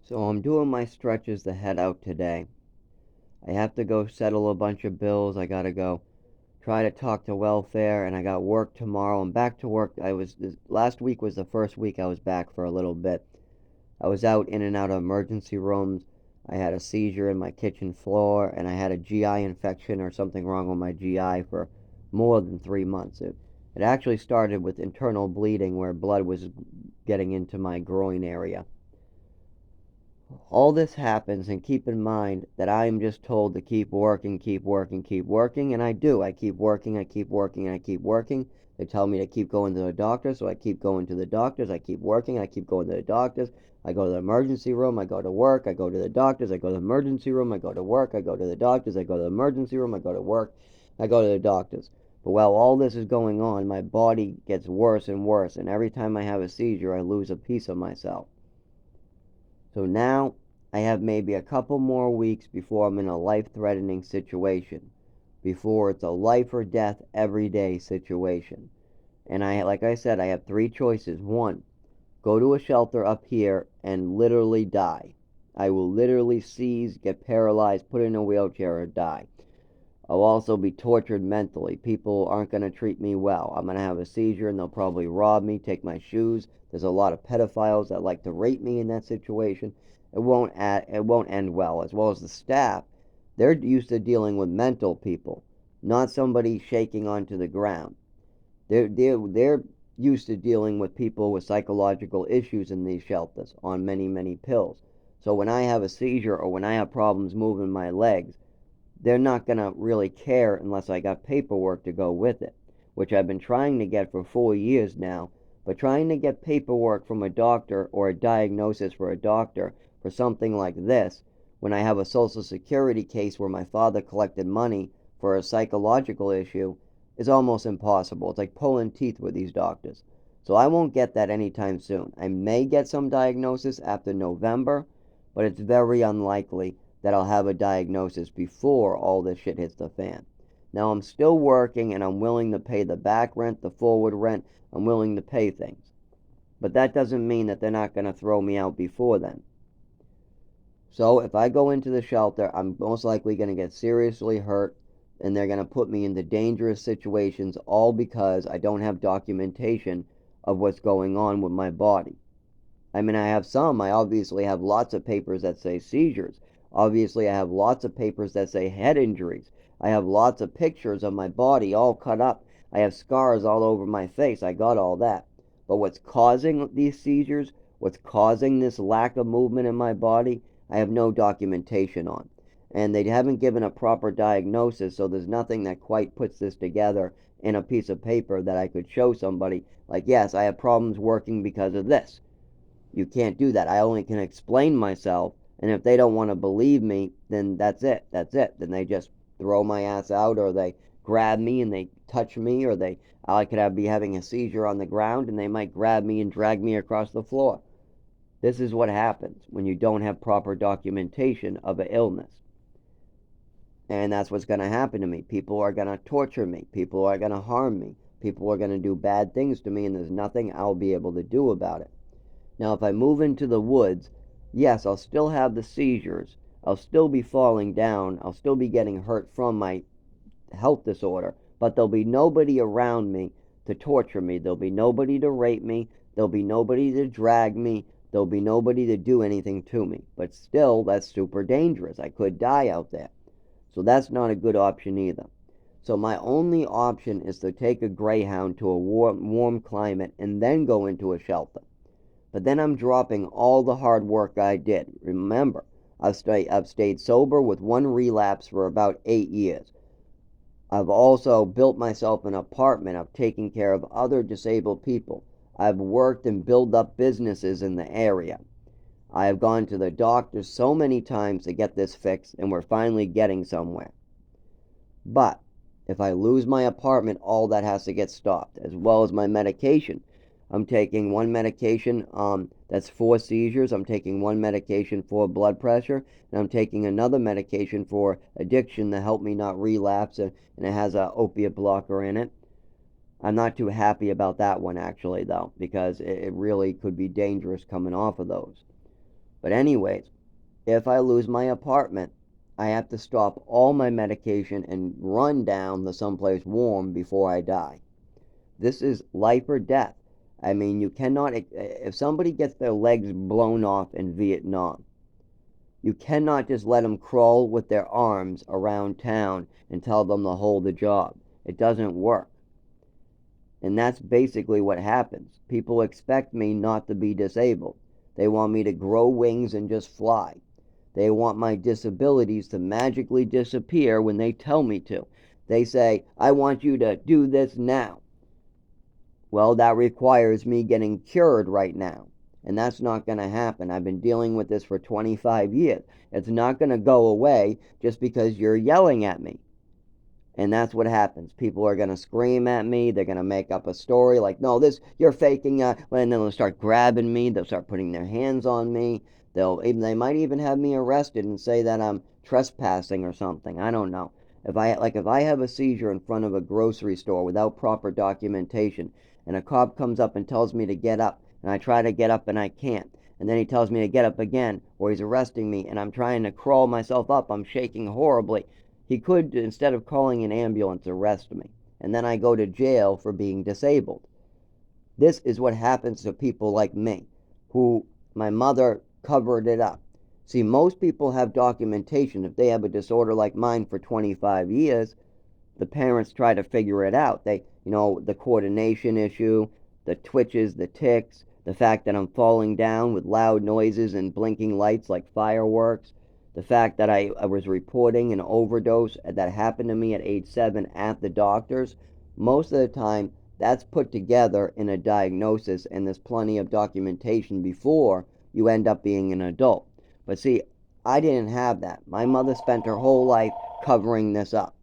So I'm doing my stretches to head out today. I have to go settle a bunch of bills. I gotta go try to talk to welfare, and I got work tomorrow. I'm back to work. Last week was the first week I was back for a little bit. I was out in and out of emergency rooms. I had a seizure in my kitchen floor, and I had a GI infection or something wrong with my GI for more than 3 months. It actually started with internal bleeding where blood was getting into my groin area. All this happens, and keep in mind that I am just told to keep working, keep working, keep working, and I do. I keep working, I keep working, and I keep working. They tell me to keep going to the doctor, so I keep going to the doctors. I keep working, I keep going to the doctors. I go to the emergency room, I go to work, I go to the doctors, I go to the emergency room, I go to work, I go to the doctors, I go to the emergency room, I go to work, I go to the doctors. But while all this is going on, my body gets worse and worse, and every time I have a seizure, I lose a piece of myself. So now I have maybe a couple more weeks before I'm in a life-threatening situation, before it's a life or death everyday situation. And like I said, I have three choices. One, go to a shelter up here and literally die. I will literally seize, get paralyzed, put in a wheelchair, or die. I'll also be tortured mentally. People aren't going to treat me well. I'm going to have a seizure and they'll probably rob me, take my shoes. There's a lot of pedophiles that like to rape me in that situation. It won't end well as the staff. They're used to dealing with mental people, not somebody shaking onto the ground. They're used to dealing with people with psychological issues in these shelters on many, many pills. So when I have a seizure or when I have problems moving my legs, they're not going to really care unless I got paperwork to go with it, which I've been trying to get for 4 years now. But trying to get paperwork from a doctor or a diagnosis for a doctor for something like this, when I have a Social Security case where my father collected money for a psychological issue, is almost impossible. It's like pulling teeth with these doctors. So I won't get that anytime soon. I may get some diagnosis after November, but it's very unlikely that I'll have a diagnosis before all this shit hits the fan. Now I'm still working and I'm willing to pay the back rent, the forward rent. I'm willing to pay things. But that doesn't mean that they're not going to throw me out before then. So if I go into the shelter, I'm most likely going to get seriously hurt and they're going to put me into dangerous situations all because I don't have documentation of what's going on with my body. I mean, I obviously have lots of papers that say seizures. Obviously, I have lots of papers that say head injuries. I have lots of pictures of my body all cut up. I have scars all over my face. I got all that. But what's causing these seizures, what's causing this lack of movement in my body, I have no documentation on. And they haven't given a proper diagnosis, so there's nothing that quite puts this together in a piece of paper that I could show somebody, like, yes, I have problems working because of this. You can't do that. I only can explain myself, and if they don't want to believe me, then that's it. That's it. Then they just throw my ass out, or they grab me and they touch me, or I could be having a seizure on the ground, and they might grab me and drag me across the floor. This is what happens when you don't have proper documentation of an illness. And that's what's going to happen to me. People are going to torture me. People are going to harm me. People are going to do bad things to me, and there's nothing I'll be able to do about it. Now, if I move into the woods, yes, I'll still have the seizures. I'll still be falling down. I'll still be getting hurt from my health disorder. But there'll be nobody around me to torture me. There'll be nobody to rape me. There'll be nobody to drag me. There'll be nobody to do anything to me. But still, that's super dangerous. I could die out there. So that's not a good option either. So my only option is to take a greyhound to a warm climate and then go into a shelter. But then I'm dropping all the hard work I did. Remember, I've stayed sober with one relapse for about 8 years. I've also built myself an apartment. I've taken care of other disabled people. I've worked and built up businesses in the area. I have gone to the doctor so many times to get this fixed, and we're finally getting somewhere. But if I lose my apartment, all that has to get stopped, as well as my medication. I'm taking one medication that's for seizures. I'm taking one medication for blood pressure, and I'm taking another medication for addiction to help me not relapse, and it has a opiate blocker in it. I'm not too happy about that one actually, though, because it really could be dangerous coming off of those. But anyways, if I lose my apartment, I have to stop all my medication and run down to someplace warm before I die. This is life or death. I mean, you cannot, if somebody gets their legs blown off in Vietnam, you cannot just let them crawl with their arms around town and tell them to hold the job. It doesn't work. And that's basically what happens. People expect me not to be disabled. They want me to grow wings and just fly. They want my disabilities to magically disappear when they tell me to. They say, I want you to do this now. Well, that requires me getting cured right now. And that's not going to happen. I've been dealing with this for 25 years. It's not going to go away just because you're yelling at me. And that's what happens. People are going to scream at me. They're going to make up a story like, no, this, you're faking. And then they'll start grabbing me. They'll start putting their hands on me. They might even have me arrested and say that I'm trespassing or something. I don't know. If I have a seizure in front of a grocery store without proper documentation, and a cop comes up and tells me to get up, and I try to get up and I can't, and then he tells me to get up again, or he's arresting me, and I'm trying to crawl myself up, I'm shaking horribly. He could, instead of calling an ambulance, arrest me, and then I go to jail for being disabled. This is what happens to people like me, who my mother covered it up. See, most people have documentation. If they have a disorder like mine for 25 years, the parents try to figure it out. The coordination issue, the twitches, the tics, the fact that I'm falling down with loud noises and blinking lights like fireworks, the fact that I was reporting an overdose that happened to me at age 7 at the doctor's. Most of the time, that's put together in a diagnosis, and there's plenty of documentation before you end up being an adult. But see, I didn't have that. My mother spent her whole life covering this up.